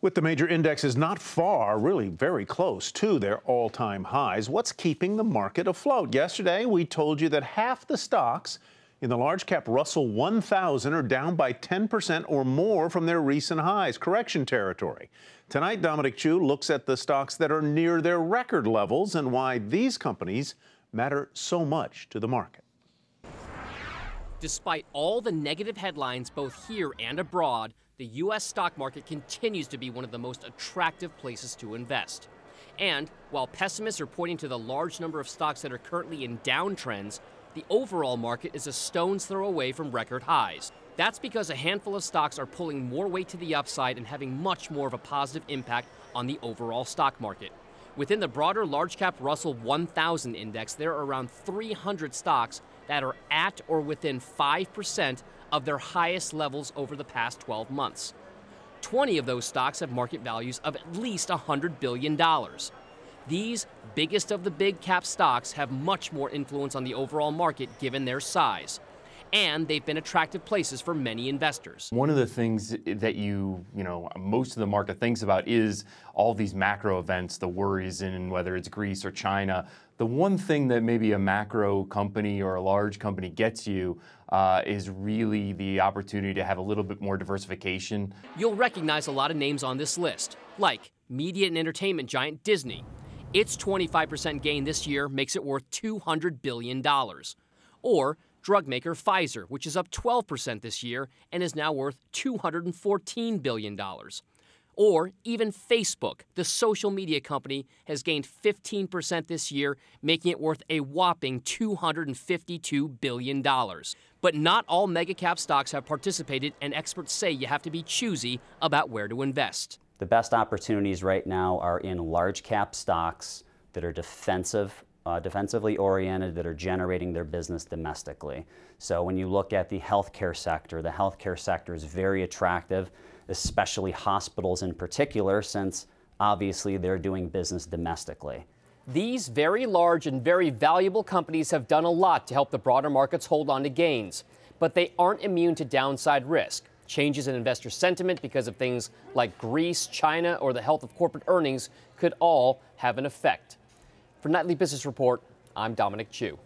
With the major indexes not far, really very close to their all-time highs, what's keeping the market afloat? Yesterday, we told you that half the stocks in the large cap Russell 1000 are down by 10% or more from their recent highs, correction territory. Tonight, Dominic Chu looks at the stocks that are near their record levels and why these companies matter so much to the market. Despite all the negative headlines both here and abroad, the U.S. stock market continues to be one of the most attractive places to invest. And while pessimists are pointing to the large number of stocks that are currently in downtrends, the overall market is a stone's throw away from record highs. That's because a handful of stocks are pulling more weight to the upside and having much more of a positive impact on the overall stock market. Within the broader large-cap Russell 1000 index, there are around 300 stocks that are at or within 5% of their highest levels over the past 12 months. 20 of those stocks have market values of at least $100 billion. These biggest of the big cap stocks have much more influence on the overall market given their size. And they've been attractive places for many investors. One of the things that most of the market thinks about is all these macro events, the worries in whether it's Greece or China. The one thing that maybe a macro company or a large company gets you is really the opportunity to have a little bit more diversification. You'll recognize a lot of names on this list, like media and entertainment giant Disney. Its 25% gain this year makes it worth $200 billion. Or drug maker Pfizer, which is up 12% this year and is now worth $214 billion. Or even Facebook, the social media company, has gained 15% this year, making it worth a whopping $252 billion. But not all mega-cap stocks have participated, and experts say you have to be choosy about where to invest. The best opportunities right now are in large-cap stocks that are defensively oriented, that are generating their business domestically. So when you look at the healthcare sector is very attractive, especially hospitals in particular, since obviously they're doing business domestically. These very large and very valuable companies have done a lot to help the broader markets hold on to gains, but they aren't immune to downside risk. Changes in investor sentiment because of things like Greece, China, or the health of corporate earnings could all have an effect. For Nightly Business Report, I'm Dominic Chu.